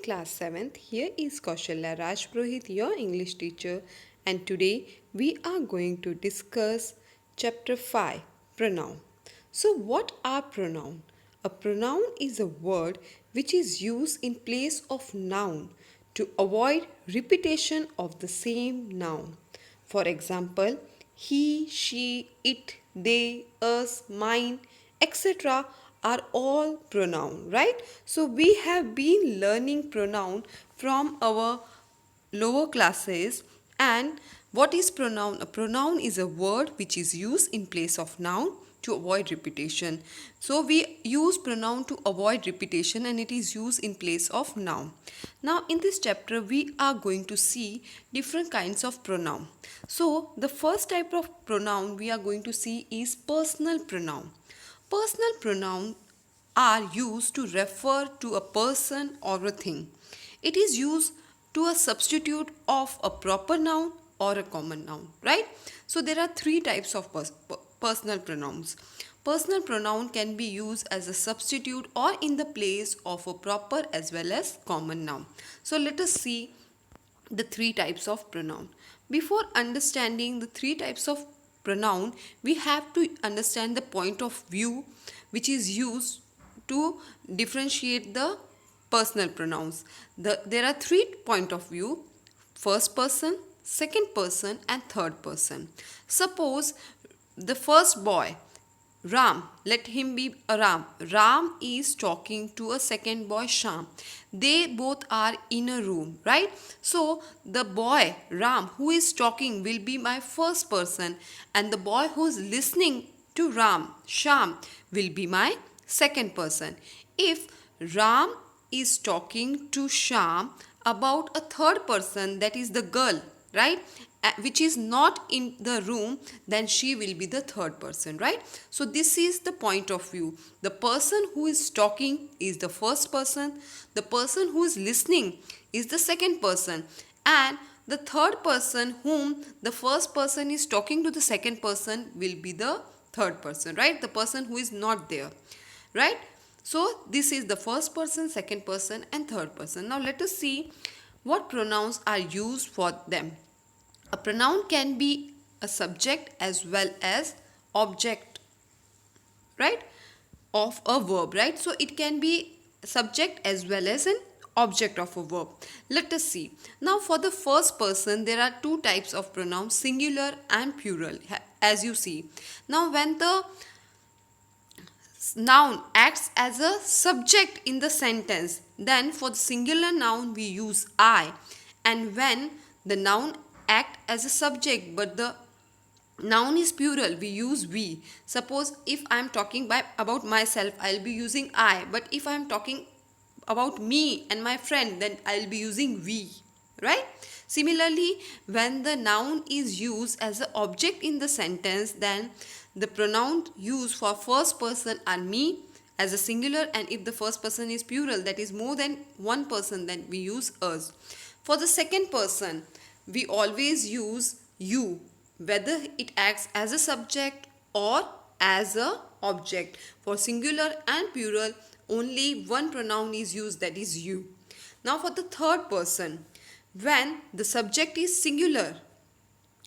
class 7th. Here is Kaushalya Rajpurohit, your English teacher, and today we are going to discuss chapter 5, Pronoun. So what are pronoun? A pronoun is a word which is used in place of noun to avoid repetition of the same noun. For example, he, she, it, they, us, mine, etc. are all pronoun, right? So we have been learning pronoun from our lower classes. And what is pronoun? A pronoun is a word which is used in place of noun to avoid repetition. So we use pronoun to avoid repetition and it is used in place of noun. Now in this chapter we are going to see different kinds of pronoun. So the first type of pronoun we are going to see is personal pronoun. Personal pronouns are used to refer to a person or a thing. It is used to a substitute of a proper noun or a common noun, right? So there are three types of personal pronouns. Personal pronoun can be used as a substitute or in the place of a proper as well as common noun. So let us see the three types of pronoun. Before understanding the three types of pronoun, we have to understand the point of view which is used to differentiate the personal pronouns. There are three point of view: first person, second person and third person. Suppose the first boy, Ram, let him be a Ram. Ram is talking to a second boy, Sham. They both are in a room, right? So the boy, Ram, who is talking will be my first person, and the boy who is listening to Ram, Sham, will be my second person. If Ram is talking to Sham about a third person, that is the girl, right, which is not in the room, then she will be the third person, right? So this is the point of view. The person who is talking is the first person, the person who is listening is the second person, and the third person whom the first person is talking to the second person will be the third person, right? The person who is not there, right? So this is the first person, second person and third person. Now let us see what pronouns are used for them. A pronoun can be a subject as well as object, right, of a verb, right? So it can be subject as well as an object of a verb. Let us see. Now for the first person, there are two types of pronouns, singular and plural, as you see. Now when the noun acts as a subject in the sentence, then for the singular noun we use I, and when the noun act as a subject but the noun is plural, we use we. Suppose if I am talking about myself, I will be using I, but if I am talking about me and my friend, then I will be using we, right? Similarly, when the noun is used as an object in the sentence, then the pronoun used for first person are me as a singular, and if the first person is plural, that is more than one person, then we use us. For the second person, we always use you, whether it acts as a subject or as a object. For singular and plural, only one pronoun is used, that is you. Now for the third person, when the subject is singular,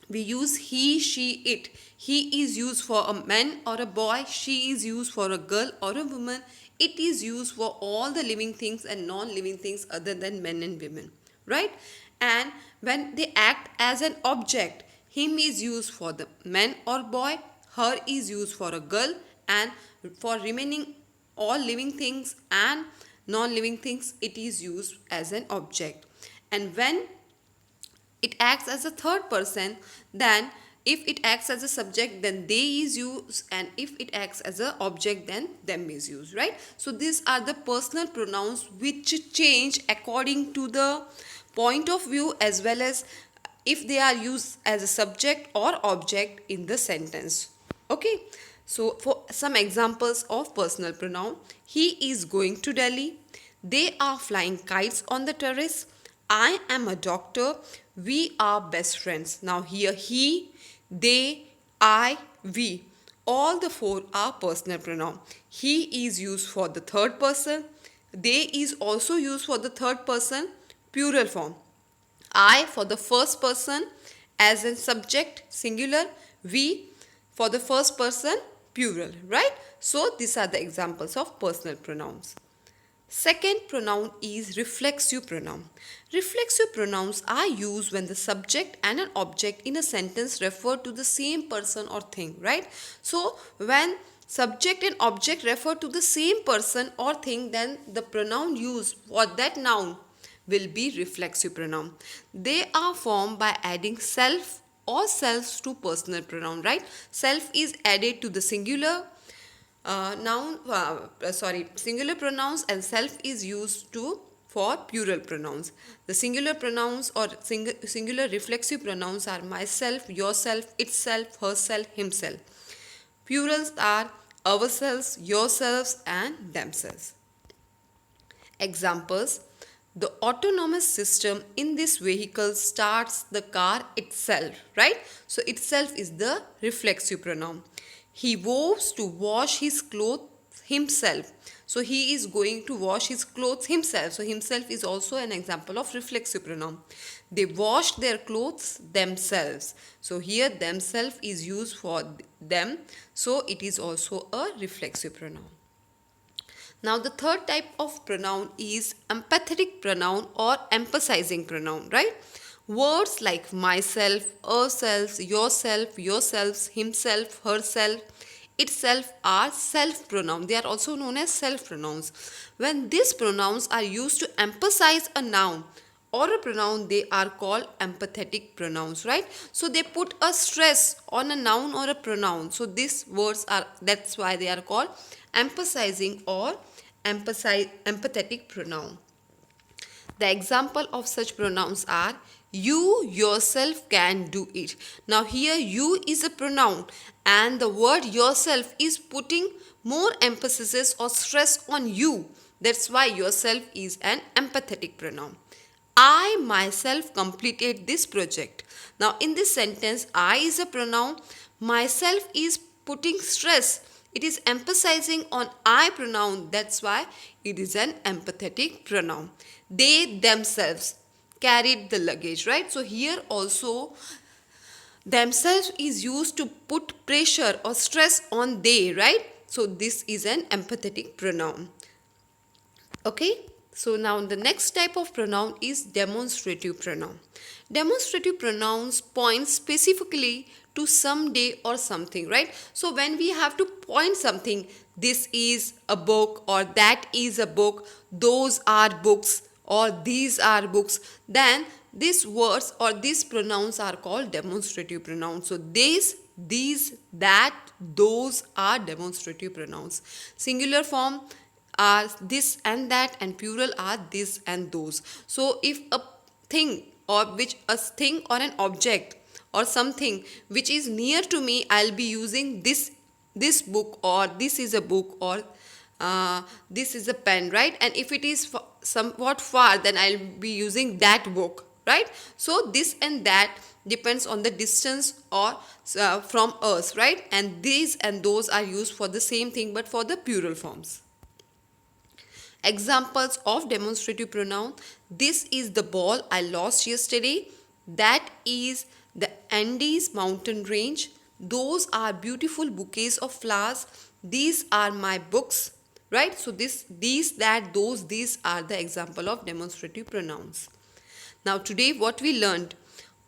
we use he, she, it. He is used for a man or a boy, she is used for a girl or a woman, it is used for all the living things and non-living things other than men and women, right? And when they act as an object, him is used for the man or boy, her is used for a girl, and for remaining all living things and non-living things, it is used as an object. And when it acts as a third person, then if it acts as a subject, then they is used, and if it acts as an object, then them is used, right? So these are the personal pronouns which change according to the point of view as well as if they are used as a subject or object in the sentence. Okay, so for some examples of personal pronoun, he is going to Delhi, they are flying kites on the terrace, I am a doctor, we are best friends. Now here he, they, I, we, all the four are personal pronoun. He is used for the third person, They is also used for the third person plural form. I for the first person as in subject singular, we for the first person plural, right? So these are the examples of personal pronouns. Second pronoun is reflexive pronoun. Reflexive pronouns are used when the subject and an object in a sentence refer to the same person or thing, right? So when subject and object refer to the same person or thing, then the pronoun used for that noun will be reflexive pronoun. They are formed by adding self or selves to personal pronoun, right? Self is added to the singular pronouns, and self is used to for plural pronouns. The singular pronouns or singular reflexive pronouns are myself, yourself, itself, herself, himself. Plurals are ourselves, yourselves, and themselves. Examples: the autonomous system in this vehicle starts the car itself, right? So itself is the reflexive pronoun. He vows to wash his clothes himself. So he is going to wash his clothes himself. So himself is also an example of reflexive pronoun. They washed their clothes themselves. So here themselves is used for them. So it is also a reflexive pronoun. Now the third type of pronoun is emphatic pronoun or emphasizing pronoun, right? Words like myself, ourselves, yourself, yourselves, himself, herself, itself are self pronoun. They are also known as self pronouns. When these pronouns are used to emphasize a noun or a pronoun, they are called empathetic pronouns, right? So they put a stress on a noun or a pronoun. So these words are, that's why they are called emphasizing or empathetic pronoun. The example of such pronouns are you yourself can do it. Now here you is a pronoun and the word yourself is putting more emphasis or stress on you. That's why yourself is an empathetic pronoun. I myself completed this project. Now in this sentence, I is a pronoun, myself is putting stress. It is emphasizing on I pronoun. That's why it is an empathetic pronoun. They themselves carried the luggage, right? So here also themselves is used to put pressure or stress on they, right? So this is an empathetic pronoun. Okay, so now the next type of pronoun is demonstrative pronoun. Demonstrative pronouns point specifically to someday or something, right? So when we have to point something, this is a book or that is a book, those are books or these are books, then these words or these pronouns are called demonstrative pronouns. So these, that, those are demonstrative pronouns. Singular form are this and that, and plural are this and those. So if a thing or an object or something which is near to me, I'll be using this book, or this is a book, or this is a pen, right? And if it is somewhat far, then I'll be using that book, right? So this and that depends on the distance or from us, right? And these and those are used for the same thing but for the plural forms. Examples of demonstrative pronoun: this is the ball I lost yesterday, that is the Andes mountain range, those are beautiful bouquets of flowers, these are my books, right? So these, that, those, these are the example of demonstrative pronouns. Now today what we learned: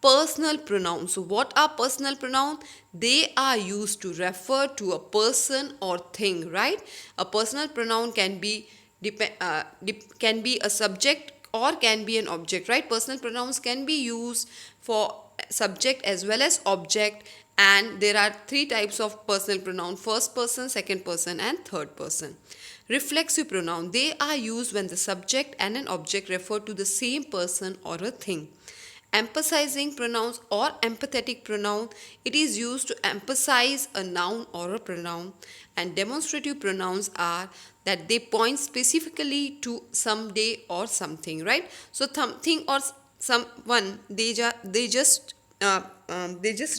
personal pronouns. So what are personal pronouns? They are used to refer to a person or thing, right? A personal pronoun can be a subject or can be an object, right? Personal pronouns can be used for subject as well as object, and there are three types of personal pronoun: first person, second person, and third person. Reflexive pronoun: they are used when the subject and an object refer to the same person or a thing. Emphasizing pronouns or empathetic pronoun: it is used to emphasize a noun or a pronoun. And demonstrative pronouns are that they point specifically to someday or something, right? So something or someone, they just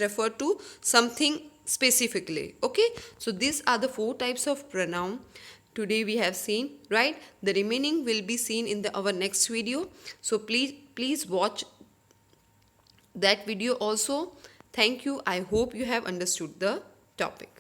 refer to something specifically. Okay, so these are the four types of pronoun. today we have seen, right? The remaining will be seen in our next video. So please watch that video also. Thank you. I hope you have understood the topic.